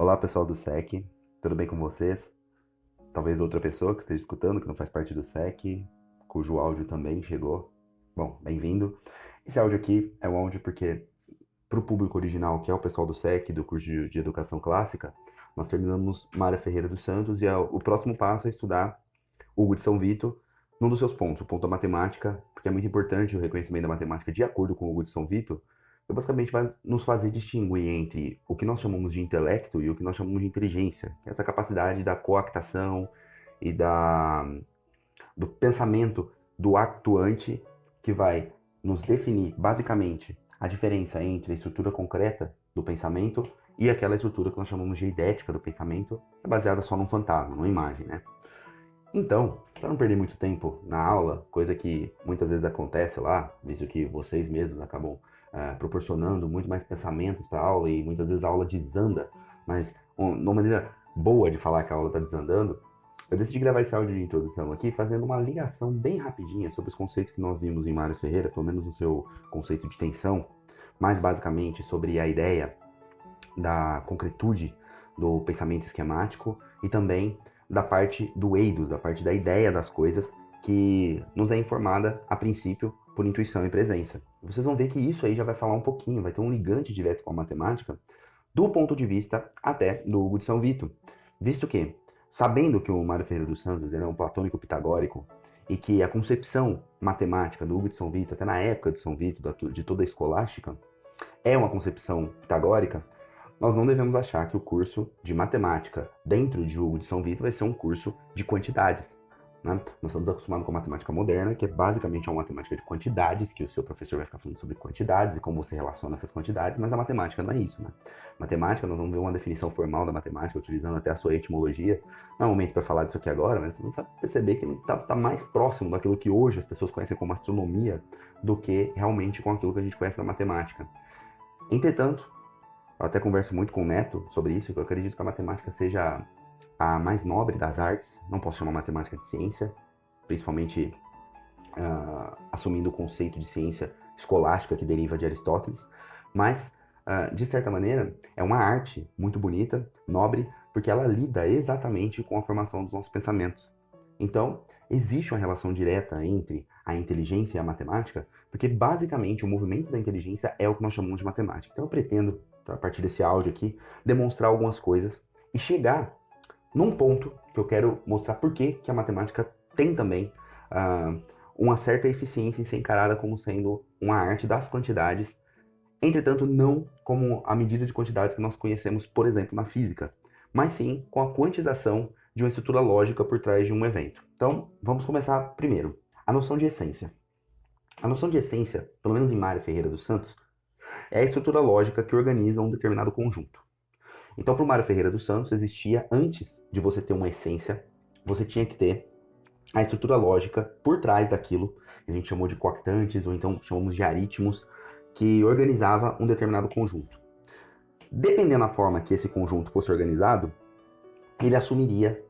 Olá, pessoal do SEC, tudo bem com vocês? Talvez outra pessoa que esteja escutando, que não faz parte do SEC, cujo áudio também chegou. Bom, bem-vindo. Esse áudio aqui é um áudio porque, para o público original, que é o pessoal do SEC, do curso de Educação Clássica, nós terminamos Mária Ferreira dos Santos e o próximo passo é estudar Hugo de São Vito num dos seus pontos, o ponto da matemática, porque é muito importante o reconhecimento da matemática de acordo com Hugo de São Vito, que basicamente vai nos fazer distinguir entre o que nós chamamos de intelecto e o que nós chamamos de inteligência, que é essa capacidade da coactação e do pensamento do atuante que vai nos definir, basicamente, a diferença entre a estrutura concreta do pensamento e aquela estrutura que nós chamamos de idética do pensamento, que é baseada só num fantasma, numa imagem, né? Então, para não perder muito tempo na aula, coisa que muitas vezes acontece lá, visto que vocês mesmos acabam proporcionando muito mais pensamentos para a aula e muitas vezes a aula desanda, mas uma maneira boa de falar que a aula está desandando, eu decidi gravar esse áudio de introdução aqui fazendo uma ligação bem rapidinha sobre os conceitos que nós vimos em Mário Ferreira, pelo menos no seu conceito de tensão, mais basicamente sobre a ideia da concretude do pensamento esquemático e também da parte do eidos, da parte da ideia das coisas que nos é informada a princípio por intuição e presença. Vocês vão ver que isso aí já vai falar um pouquinho, vai ter um ligante direto com a matemática do ponto de vista até do Hugo de São Vito, visto que, sabendo que o Mário Ferreira dos Santos era um platônico pitagórico e que a concepção matemática do Hugo de São Vito, até na época de São Vito, de toda a escolástica, é uma concepção pitagórica, nós não devemos achar que o curso de matemática dentro de Hugo de São Vito vai ser um curso de quantidades. Né? Nós estamos acostumados com a matemática moderna, que é basicamente uma matemática de quantidades, que o seu professor vai ficar falando sobre quantidades e como você relaciona essas quantidades, mas a matemática não é isso. Né? Matemática, nós vamos ver uma definição formal da matemática, utilizando até a sua etimologia. Não é o momento para falar disso aqui agora, mas você vai perceber que está mais próximo daquilo que hoje as pessoas conhecem como astronomia do que realmente com aquilo que a gente conhece da matemática. Entretanto, eu até converso muito com o Neto sobre isso, que eu acredito que a matemática seja a mais nobre das artes. Não posso chamar matemática de ciência, principalmente assumindo o conceito de ciência escolástica que deriva de Aristóteles, mas, de certa maneira, é uma arte muito bonita, nobre, porque ela lida exatamente com a formação dos nossos pensamentos. Então, existe uma relação direta entre a inteligência e a matemática, porque basicamente o movimento da inteligência é o que nós chamamos de matemática. Então eu pretendo, a partir desse áudio aqui, demonstrar algumas coisas e chegar num ponto que eu quero mostrar por que a matemática tem também uma certa eficiência em ser encarada como sendo uma arte das quantidades, entretanto não como a medida de quantidades que nós conhecemos, por exemplo, na física, mas sim com a quantização de uma estrutura lógica por trás de um evento. Então, vamos começar primeiro. A noção de essência. A noção de essência, pelo menos em Mário Ferreira dos Santos, é a estrutura lógica que organiza um determinado conjunto. Então, para o Mário Ferreira dos Santos, existia, antes de você ter uma essência, você tinha que ter a estrutura lógica por trás daquilo, que a gente chamou de coactantes, ou então chamamos de aritmos, que organizava um determinado conjunto. Dependendo da forma que esse conjunto fosse organizado, ele assumiria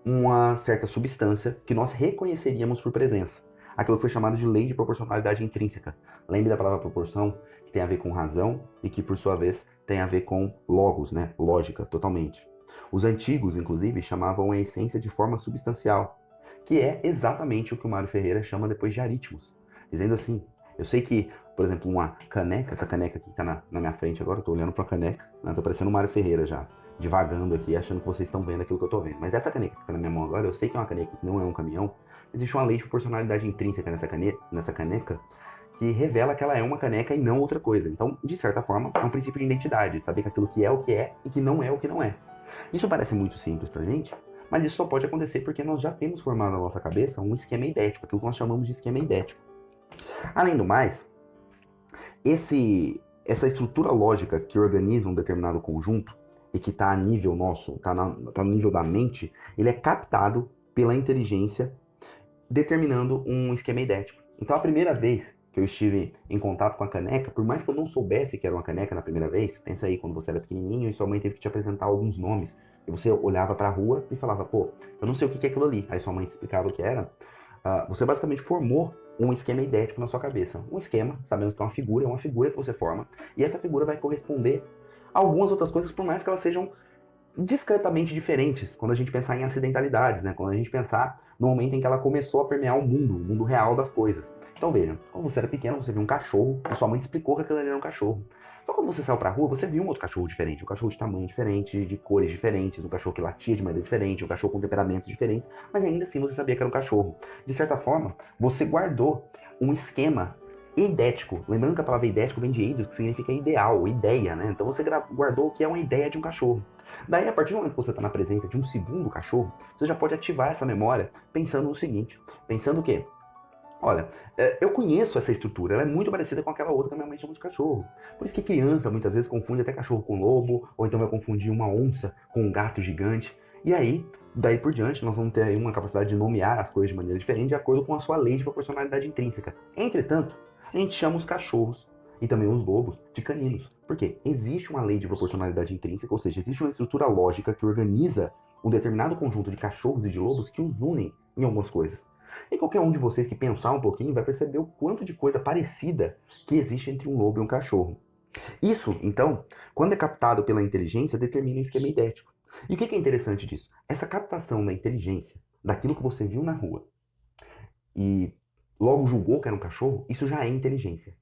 uma certa substância que nós reconheceríamos por presença. Aquilo que foi chamado de lei de proporcionalidade intrínseca. Lembre da palavra proporção, que tem a ver com razão e que, por sua vez, tem a ver com logos, né? Lógica, totalmente. Os antigos, inclusive, chamavam a essência de forma substancial, que é exatamente o que o Mário Ferreira chama depois de aritmos. Dizendo assim, eu sei que, por exemplo, uma caneca, essa caneca aqui que está na minha frente agora, eu estou olhando para a caneca, né? Estou parecendo o Mário Ferreira já, divagando aqui, achando que vocês estão vendo aquilo que eu estou vendo. Mas essa caneca que está na minha mão agora, eu sei que é uma caneca que não é um caminhão, existe uma lei de proporcionalidade intrínseca nessa caneca que revela que ela é uma caneca e não outra coisa. Então, de certa forma, é um princípio de identidade, saber que aquilo que é o que é e que não é o que não é. Isso parece muito simples pra gente, mas isso só pode acontecer porque nós já temos formado na nossa cabeça um esquema idético, aquilo que nós chamamos de esquema idético. Além do mais, essa estrutura lógica que organiza um determinado conjunto e que está a nível nosso, está no nível da mente, ele é captado pela inteligência determinando um esquema idético. Então, a primeira vez que eu estive em contato com a caneca, por mais que eu não soubesse que era uma caneca na primeira vez, pensa aí, quando você era pequenininho e sua mãe teve que te apresentar alguns nomes, e você olhava para a rua e falava, pô, eu não sei o que é aquilo ali. Aí sua mãe te explicava o que era. Você basicamente formou um esquema idético na sua cabeça. Um esquema, sabemos que é uma figura que você forma, e essa figura vai corresponder a algumas outras coisas, por mais que elas sejam discretamente diferentes quando a gente pensar em acidentalidades, né? Quando a gente pensar no momento em que ela começou a permear o mundo real das coisas. Então vejam, quando você era pequeno, você viu um cachorro e sua mãe te explicou que aquilo ali era um cachorro. Só quando você saiu pra rua, você viu um outro cachorro diferente, um cachorro de tamanho diferente, de cores diferentes, um cachorro que latia de maneira diferente, um cachorro com temperamentos diferentes, mas ainda assim você sabia que era um cachorro. De certa forma, você guardou um esquema eidético. Lembrando que a palavra eidético vem de eidos, que significa ideal, ideia, né? Então você guardou o que é uma ideia de um cachorro. Daí, a partir do momento que você está na presença de um segundo cachorro, você já pode ativar essa memória pensando no seguinte, pensando que, olha, eu conheço essa estrutura, ela é muito parecida com aquela outra que a minha mãe chama de cachorro. Por isso que criança muitas vezes confunde até cachorro com lobo, ou então vai confundir uma onça com um gato gigante. E aí, daí por diante, nós vamos ter aí uma capacidade de nomear as coisas de maneira diferente de acordo com a sua lei de proporcionalidade intrínseca. Entretanto, a gente chama os cachorros e também os lobos de caninos. Por quê? Existe uma lei de proporcionalidade intrínseca, ou seja, existe uma estrutura lógica que organiza um determinado conjunto de cachorros e de lobos que os unem em algumas coisas. E qualquer um de vocês que pensar um pouquinho vai perceber o quanto de coisa parecida que existe entre um lobo e um cachorro. Isso, então, quando é captado pela inteligência, determina um esquema idético. E o que é interessante disso? Essa captação da inteligência, daquilo que você viu na rua, e logo julgou que era um cachorro, isso já é inteligência.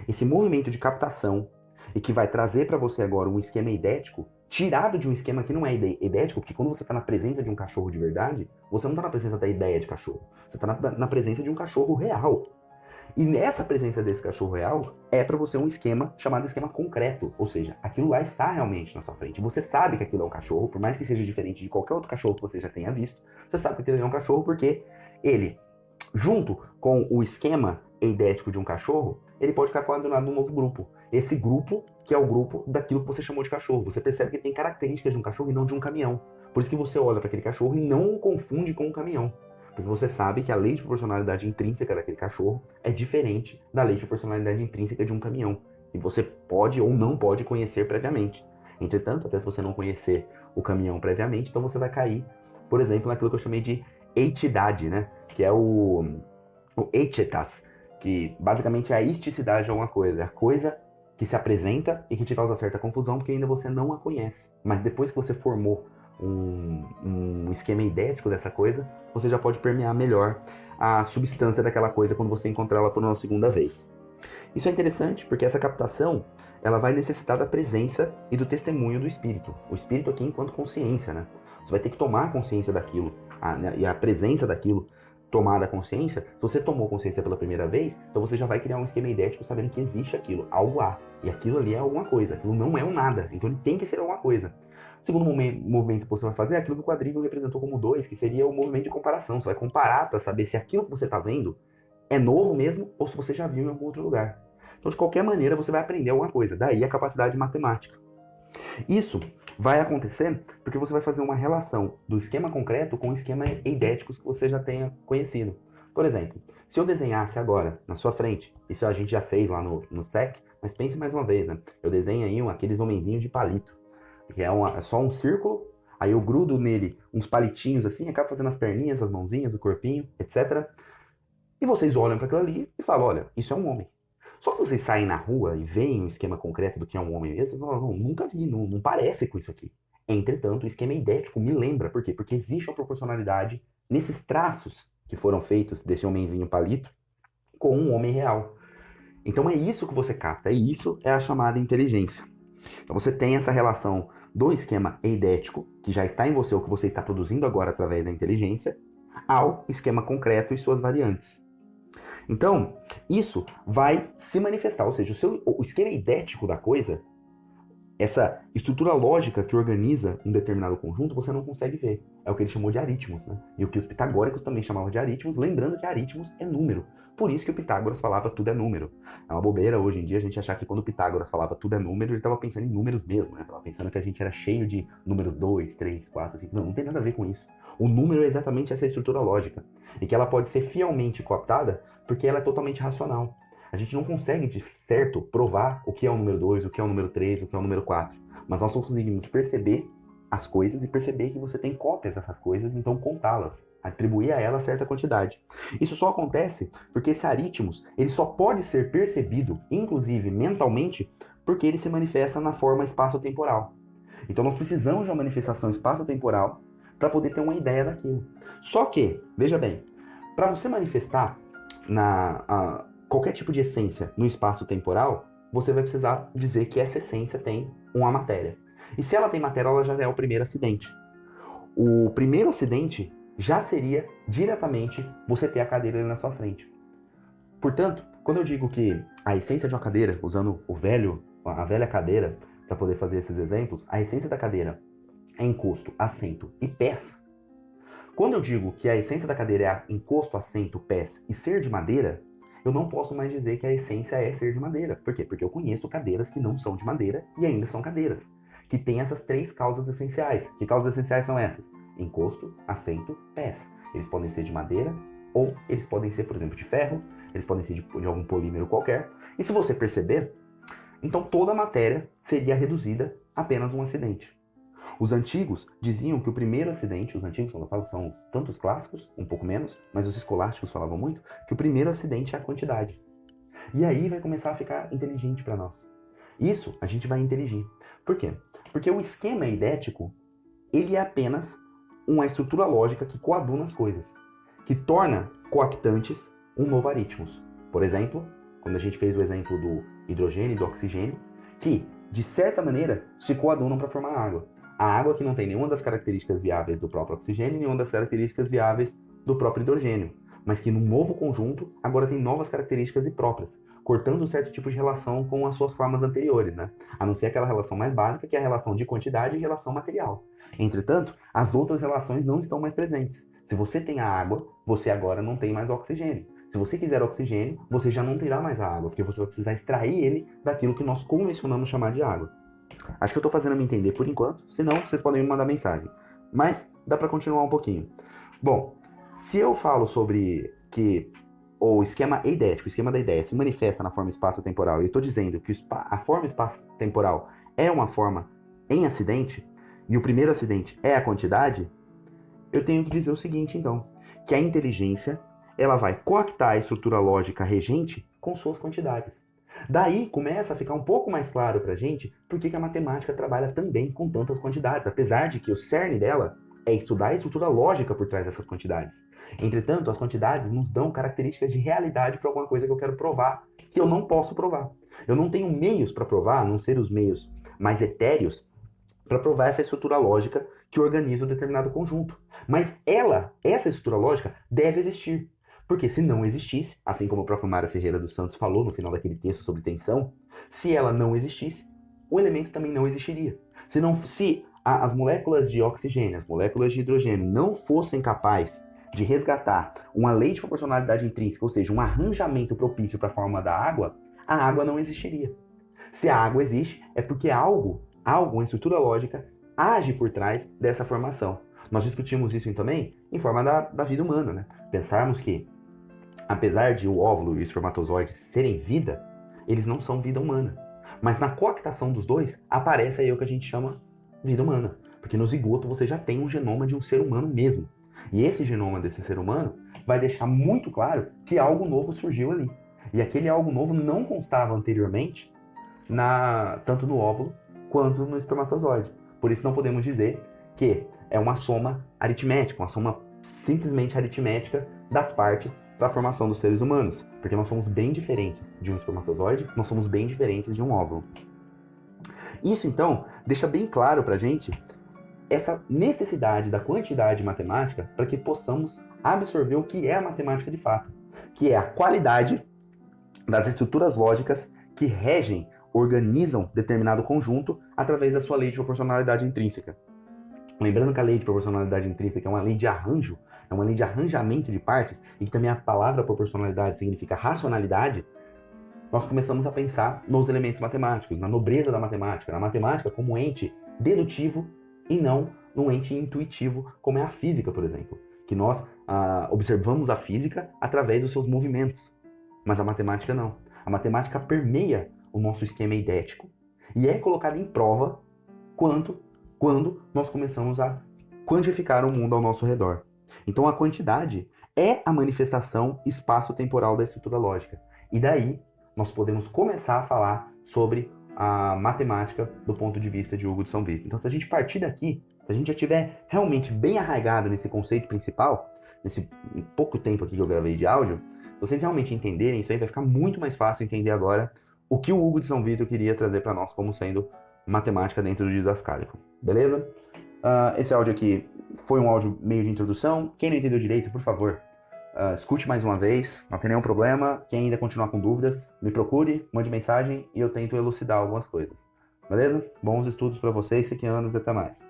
Esse movimento de captação e que vai trazer para você agora um esquema idético, tirado de um esquema que não é idético, porque quando você está na presença de um cachorro de verdade, você não está na presença da ideia de cachorro, você está na presença de um cachorro real. E nessa presença desse cachorro real, é para você um esquema chamado esquema concreto, ou seja, aquilo lá está realmente na sua frente. Você sabe que aquilo é um cachorro, por mais que seja diferente de qualquer outro cachorro que você já tenha visto, você sabe que aquilo é um cachorro porque ele, junto com o esquema eidético de um cachorro, ele pode ficar coordenado num novo grupo. Esse grupo, que é o grupo daquilo que você chamou de cachorro. Você percebe que ele tem características de um cachorro e não de um caminhão. Por isso que você olha para aquele cachorro e não o confunde com um caminhão. Porque você sabe que a lei de proporcionalidade intrínseca daquele cachorro é diferente da lei de proporcionalidade intrínseca de um caminhão. E você pode ou não pode conhecer previamente. Entretanto, até se você não conhecer o caminhão previamente, então você vai cair, por exemplo, naquilo que eu chamei de eitidade, né? Que é o eitetas, que basicamente é a isticidade de alguma coisa. É a coisa que se apresenta e que te causa certa confusão porque ainda você não a conhece. Mas depois que você formou um esquema idético dessa coisa, você já pode permear melhor a substância daquela coisa quando você encontrar ela por uma segunda vez. Isso é interessante porque essa captação ela vai necessitar da presença e do testemunho do espírito. O espírito aqui enquanto consciência, né? Você vai ter que tomar consciência daquilo, e a presença daquilo tomada a consciência. Se você tomou consciência pela primeira vez, então você já vai criar um esquema idético sabendo que existe aquilo, algo há. E aquilo ali é alguma coisa, aquilo não é um nada, então ele tem que ser alguma coisa. O segundo movimento que você vai fazer é aquilo que o quadrívio representou como 2, que seria o movimento de comparação. Você vai comparar para saber se aquilo que você está vendo é novo mesmo ou se você já viu em algum outro lugar. Então, de qualquer maneira, você vai aprender alguma coisa. Daí a capacidade matemática. Isso vai acontecer porque você vai fazer uma relação do esquema concreto com esquemas eidéticos que você já tenha conhecido. Por exemplo, se eu desenhasse agora na sua frente, isso a gente já fez lá no SEC, mas pense mais uma vez, né? Eu desenho aí aqueles homenzinhos de palito, que é só um círculo, aí eu grudo nele uns palitinhos assim, acabo fazendo as perninhas, as mãozinhas, o corpinho, etc. E vocês olham para aquilo ali e falam, olha, isso é um homem. Só se vocês saem na rua e veem um esquema concreto do que é um homem mesmo, vocês falam, não, nunca vi, não parece com isso aqui. Entretanto, o esquema idético me lembra, por quê? Porque existe uma proporcionalidade nesses traços que foram feitos desse homenzinho palito com um homem real. Então é isso que você capta, e isso é a chamada inteligência. Então você tem essa relação do esquema eidético, que já está em você, o que você está produzindo agora através da inteligência, ao esquema concreto e suas variantes. Então, isso vai se manifestar, ou seja, o esquema idético da coisa, essa estrutura lógica que organiza um determinado conjunto, você não consegue ver. É o que ele chamou de aritmos, né? E o que os pitagóricos também chamavam de aritmos, lembrando que aritmos é número. Por isso que o Pitágoras falava tudo é número. É uma bobeira hoje em dia a gente achar que quando o Pitágoras falava tudo é número, ele estava pensando em números mesmo, né? Estava pensando que a gente era cheio de números 2, 3, 4, 5. Não tem nada a ver com isso. O número é exatamente essa estrutura lógica. E que ela pode ser fielmente cooptada porque ela é totalmente racional. A gente não consegue, de certo, provar o que é o número 2, o que é o número 3, o que é o número 4. Mas nós conseguimos perceber as coisas e perceber que você tem cópias dessas coisas, então contá-las, atribuir a elas certa quantidade. Isso só acontece porque esse aritmos, ele só pode ser percebido, inclusive mentalmente, porque ele se manifesta na forma espaço-temporal. Então nós precisamos de uma manifestação espaço-temporal para poder ter uma ideia daquilo. Só que, veja bem, para você manifestar qualquer tipo de essência no espaço-temporal, você vai precisar dizer que essa essência tem uma matéria. E se ela tem matéria, ela já é o primeiro acidente. O primeiro acidente já seria diretamente você ter a cadeira ali na sua frente. Portanto, quando eu digo que a essência de uma cadeira, usando a velha cadeira para poder fazer esses exemplos, a essência da cadeira é encosto, assento e pés. Quando eu digo que a essência da cadeira é encosto, assento, pés e ser de madeira, eu não posso mais dizer que a essência é ser de madeira. Por quê? Porque eu conheço cadeiras que não são de madeira e ainda são cadeiras, que têm essas três causas essenciais. Que causas essenciais são essas? Encosto, assento, pés. Eles podem ser de madeira ou eles podem ser, por exemplo, de ferro, eles podem ser de algum polímero qualquer. E se você perceber, então toda a matéria seria reduzida a apenas um acidente. Os antigos diziam que o primeiro acidente, os antigos são tanto os clássicos, um pouco menos, mas os escolásticos falavam muito, que o primeiro acidente é a quantidade. E aí vai começar a ficar inteligente para nós. Isso a gente vai inteligir. Por quê? Porque o esquema eidético, ele é apenas uma estrutura lógica que coaduna as coisas, que torna coactantes um novo aritmos. Por exemplo, quando a gente fez o exemplo do hidrogênio e do oxigênio, que, de certa maneira, se coadunam para formar água. A água que não tem nenhuma das características viáveis do próprio oxigênio e nenhuma das características viáveis do próprio hidrogênio, mas que num novo conjunto agora tem novas características e próprias, cortando um certo tipo de relação com as suas formas anteriores, né? A não ser aquela relação mais básica, que é a relação de quantidade e relação material. Entretanto, as outras relações não estão mais presentes. Se você tem a água, você agora não tem mais o oxigênio. Se você quiser oxigênio, você já não terá mais a água, porque você vai precisar extrair ele daquilo que nós convencionamos chamar de água. Acho que eu estou fazendo me entender por enquanto, senão vocês podem me mandar mensagem. Mas dá para continuar um pouquinho. Bom, se eu falo sobre que o esquema eidético, o esquema da ideia se manifesta na forma espaço-temporal, e eu estou dizendo que a forma espaço-temporal é uma forma em acidente, e o primeiro acidente é a quantidade, eu tenho que dizer o seguinte, então, que a inteligência ela vai coactar a estrutura lógica regente com suas quantidades. Daí começa a ficar um pouco mais claro pra gente por que a matemática trabalha também com tantas quantidades, apesar de que o cerne dela é estudar a estrutura lógica por trás dessas quantidades. Entretanto, as quantidades nos dão características de realidade para alguma coisa que eu quero provar, que eu não posso provar. Eu não tenho meios para provar, a não ser os meios mais etéreos, para provar essa estrutura lógica que organiza um determinado conjunto. Mas essa estrutura lógica, deve existir. Porque se não existisse, assim como o próprio Mário Ferreira dos Santos falou no final daquele texto sobre tensão, se ela não existisse, o elemento também não existiria. Se as moléculas de oxigênio, as moléculas de hidrogênio não fossem capazes de resgatar uma lei de proporcionalidade intrínseca, ou seja, um arranjamento propício para a forma da água, a água não existiria. Se a água existe, é porque algo, uma estrutura lógica, age por trás dessa formação. Nós discutimos isso também em forma da vida humana, né? Pensarmos que apesar de o óvulo e o espermatozoide serem vida, eles não são vida humana. Mas na coactação dos dois, aparece aí o que a gente chama vida humana. Porque no zigoto você já tem um genoma de um ser humano mesmo. E esse genoma desse ser humano vai deixar muito claro que algo novo surgiu ali. E aquele algo novo não constava anteriormente, tanto no óvulo quanto no espermatozoide. Por isso não podemos dizer que é uma soma aritmética, uma soma simplesmente aritmética das partes para a formação dos seres humanos, porque nós somos bem diferentes de um espermatozoide, nós somos bem diferentes de um óvulo. Isso, então, deixa bem claro para a gente essa necessidade da quantidade matemática para que possamos absorver o que é a matemática de fato, que é a qualidade das estruturas lógicas que regem, organizam determinado conjunto através da sua lei de proporcionalidade intrínseca. Lembrando que a lei de proporcionalidade intrínseca é uma lei de arranjo, é uma lei de arranjamento de partes, e que também a palavra proporcionalidade significa racionalidade, nós começamos a pensar nos elementos matemáticos, na nobreza da matemática, na matemática como ente dedutivo e não num ente intuitivo, como é a física, por exemplo. Que nós observamos a física através dos seus movimentos, mas a matemática não. A matemática permeia o nosso esquema eidético e é colocada em prova quando nós começamos a quantificar o mundo ao nosso redor. Então a quantidade é a manifestação espaço-temporal da estrutura lógica. E daí nós podemos começar a falar sobre a matemática do ponto de vista de Hugo de São Vito. Então, se a gente partir daqui, se a gente já estiver realmente bem arraigado nesse conceito principal, nesse pouco tempo aqui que eu gravei de áudio, se vocês realmente entenderem isso aí, vai ficar muito mais fácil entender agora o que o Hugo de São Vito queria trazer para nós como sendo matemática dentro do didascálico. Beleza? Esse áudio aqui foi um áudio meio de introdução. Quem não entendeu direito, por favor, escute mais uma vez, não tem nenhum problema. Quem ainda continuar com dúvidas, me procure, mande mensagem e eu tento elucidar algumas coisas. Beleza? Bons estudos para vocês, sequianos, e até mais.